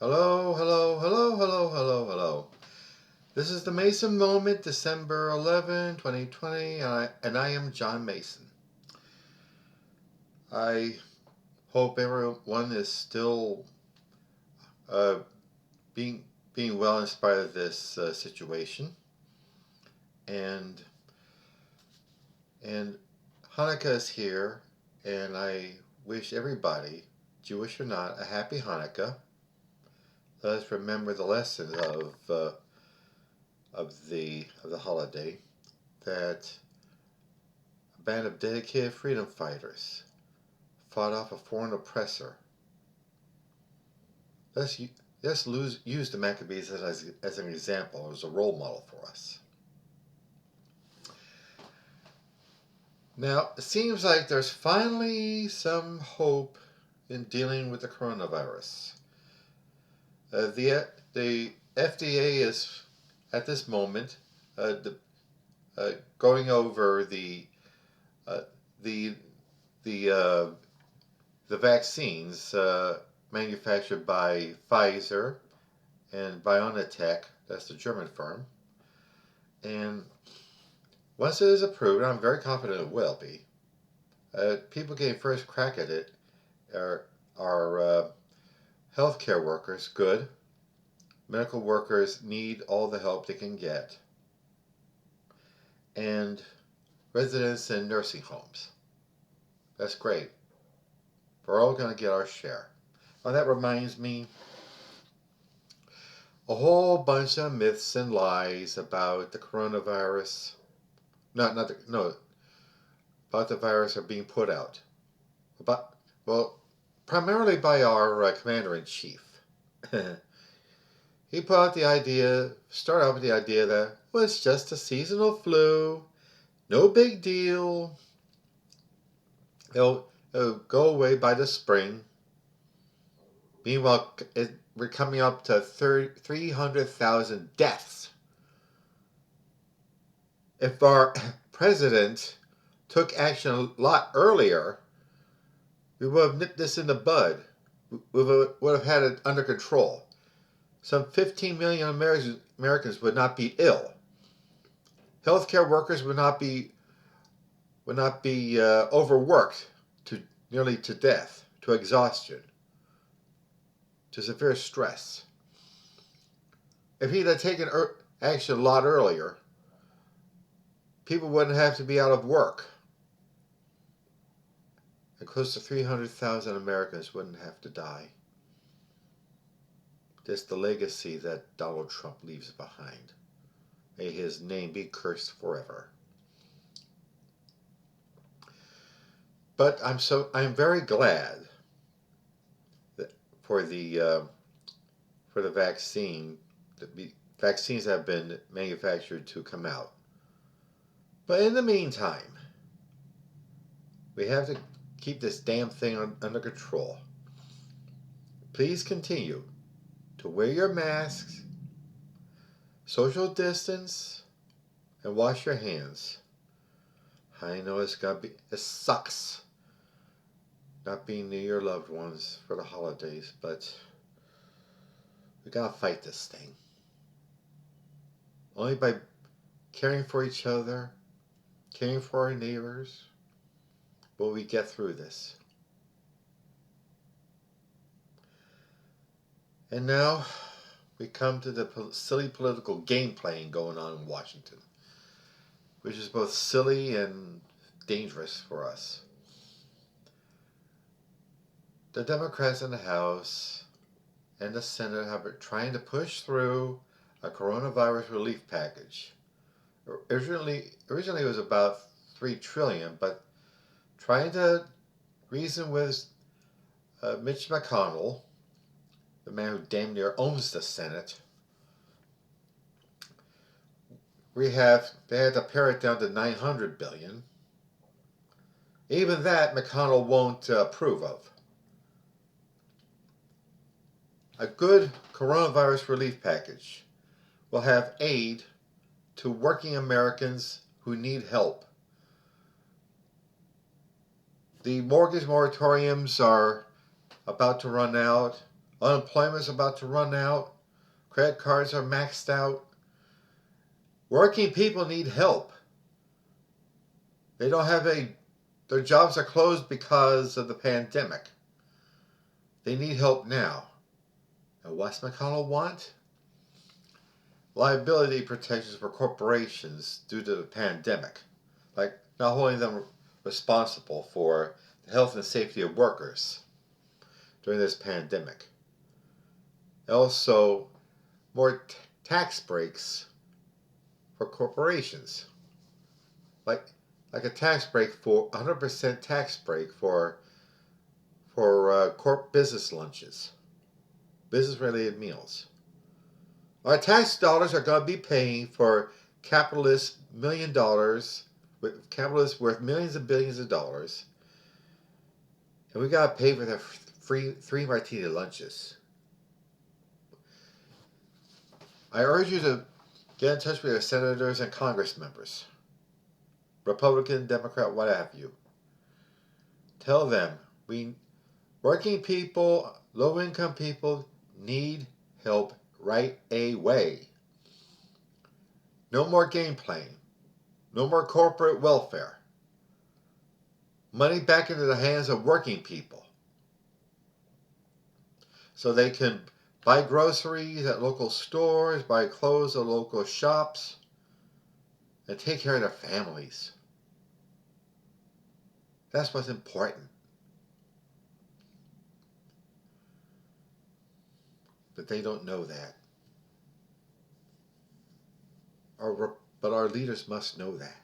Hello, hello, hello, hello, hello, hello. This is the Mason Moment, December 11, 2020, and I am John Mason. I hope everyone is still uh, being being well in spite of this situation. And and Hanukkah is here, and I wish everybody, Jewish or not, a happy Hanukkah. Let us remember the lesson of the holiday, that a band of dedicated freedom fighters fought off a foreign oppressor. Let's, use the Maccabees as an example, as a role model for us. Now, it seems like there's finally some hope in dealing with the coronavirus. The FDA is, at this moment, going over uh, the the uh, the vaccines manufactured by Pfizer and BioNTech, that's the German firm. And once it is approved, I'm very confident it will be, people getting first crack at it are healthcare workers, good. Medical workers need all the help they can get. And residents in nursing homes. That's great. We're all going to get our share. Well, that reminds me, a whole bunch of myths and lies about the coronavirus. No, about the virus are being put out. About, well, primarily by our commander in chief. He put out the idea, started out with the idea that, well, it's just a seasonal flu, no big deal. It'll go away by the spring. Meanwhile, we're coming up to 300,000 deaths. If our president took action a lot earlier, we would have nipped this in the bud. We would have had it under control. Some 15 million Americans would not be ill. Healthcare workers would not be overworked to nearly to death, to exhaustion, to severe stress. If he'd have taken action a lot earlier, people wouldn't have to be out of work. And close to 300,000 Americans wouldn't have to die. That's the legacy that Donald Trump leaves behind. May his name be cursed forever. But I'm very glad that for the vaccines have been manufactured to come out. But in the meantime, we have to keep this damn thing under control. Please continue to wear your masks, social distance, and wash your hands. I know it sucks not being near your loved ones for the holidays, but we gotta fight this thing. Only by caring for each other, caring for our neighbors, will we get through this. And now we come to the silly political game playing going on in Washington, which is both silly and dangerous for us. The Democrats in the House and the Senate have been trying to push through a coronavirus relief package. Originally it was about $3 trillion, but trying to reason with Mitch McConnell, the man who damn near owns the Senate, they had to pare it down to $900 billion. Even that McConnell won't approve of. A good coronavirus relief package will have aid to working Americans who need help. The mortgage moratoriums are about to run out. Unemployment's about to run out. Credit cards are maxed out. Working people need help. They don't have their jobs are closed because of the pandemic. They need help now. And what's McConnell want? Liability protections for corporations due to the pandemic, like not holding them responsible for the health and safety of workers during this pandemic. Also, more tax breaks for corporations, like a tax break for 100% tax break for corp business lunches, business related meals. Our tax dollars are going to be paying for capitalists with capitalists worth millions and billions of dollars, and we got to pay for their free 3 martini lunches. I urge you to get in touch with your senators and Congress members, Republican, Democrat, what have you. Tell them working people, low-income people need help right away. No more game playing. No more corporate welfare. Money back into the hands of working people so they can buy groceries at local stores, buy clothes at local shops, and take care of their families. That's what's important. But they don't know that. But our leaders must know that.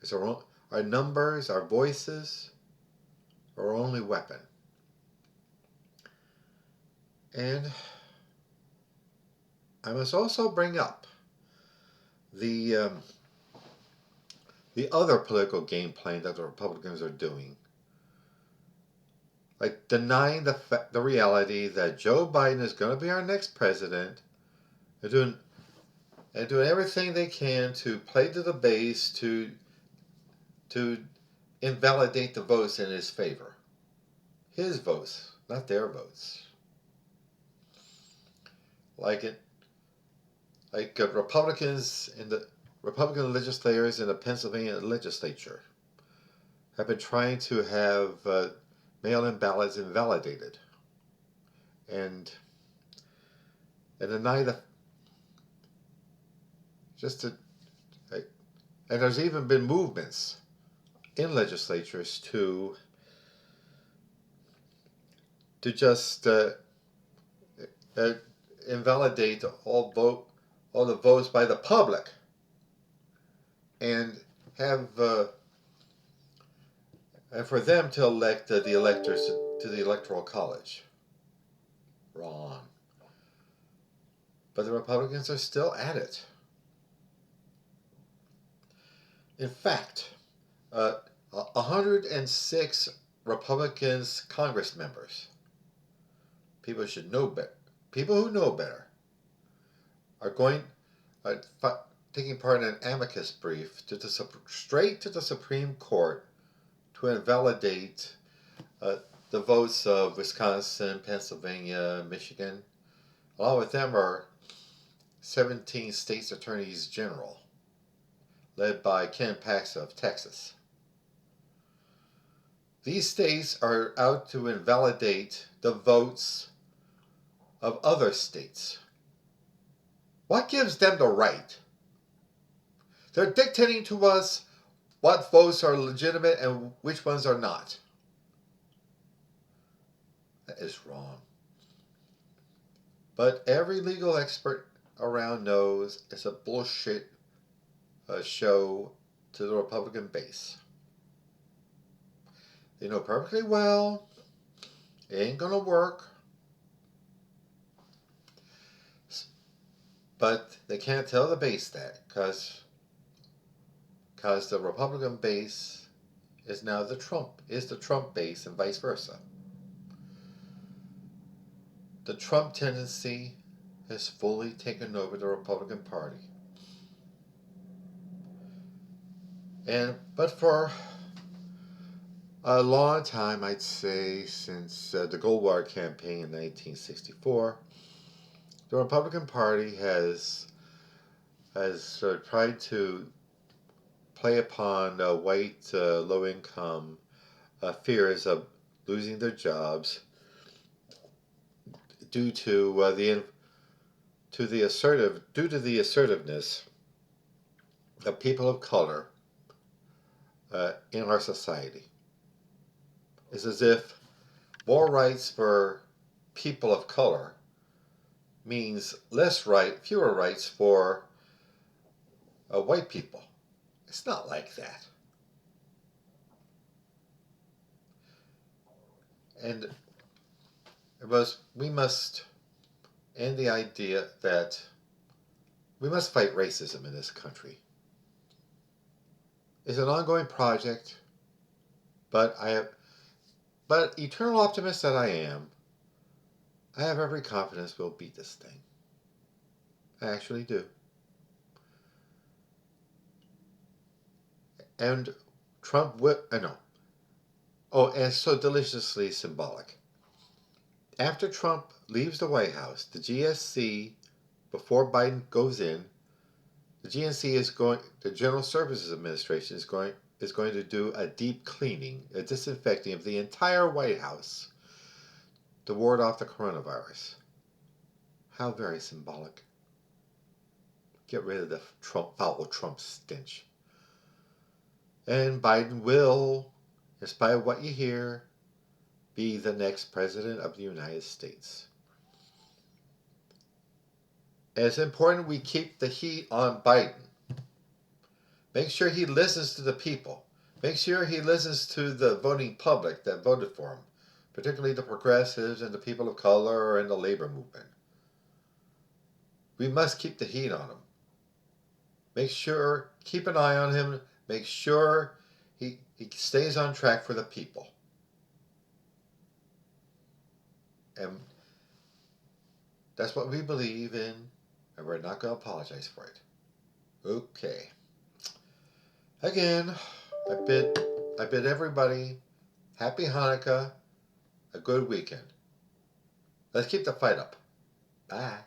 It's our numbers, our voices, are our only weapon. And I must also bring up the other political game plan that the Republicans are doing, like denying the reality that Joe Biden is going to be our next president, and doing everything they can to play to the base to invalidate the votes in his favor, his votes, not their votes. Like Republicans in the Republican legislators in the Pennsylvania legislature have been trying to have mail-in ballots invalidated and deny the and there's even been movements in legislatures to just invalidate all the votes by the public and have and for them to elect the electors to the Electoral College. Wrong. But the Republicans are still at it. In fact, 106 Republicans Congress members, people should know better, people who know better, are taking part in an amicus brief straight to the Supreme Court to invalidate the votes of Wisconsin, Pennsylvania, Michigan. Along with them are 17 states' attorneys general, led by Ken Paxton of Texas. These states are out to invalidate the votes of other states. What gives them the right? They're dictating to us what votes are legitimate and which ones are not. That is wrong. But every legal expert around knows it's a bullshit show to the Republican base. They know perfectly well it ain't gonna work, but they can't tell the base that because the Republican base is now the Trump base and vice versa. The Trump tendency has fully taken over the Republican Party. But for A long time, I'd say, since the Goldwater campaign in 1964, the Republican Party has tried to play upon white, low-income fears of losing their jobs due to the assertiveness of people of color in our society. It's as if more rights for people of color means fewer rights for white people. It's not like that. And we must end the idea that we must fight racism in this country. It's an ongoing project, but eternal optimist that I am, I have every confidence we'll beat this thing. I actually do. And Trump will, I know. Oh, and it's so deliciously symbolic. After Trump leaves the White House, the GSC, before Biden goes in, the General Services Administration is going to do a deep cleaning, a disinfecting of the entire White House to ward off the coronavirus. How very symbolic. Get rid of the foul Trump stench. And Biden will, in spite of what you hear, be the next president of the United States. And it's important we keep the heat on Biden. Make sure he listens to the people. Make sure he listens to the voting public that voted for him, particularly the progressives and the people of color and the labor movement. We must keep the heat on him. Keep an eye on him. Make sure he stays on track for the people. And that's what we believe in, and we're not going to apologize for it. Okay. Again, I bid everybody happy Hanukkah, a good weekend. Let's keep the fight up. Bye.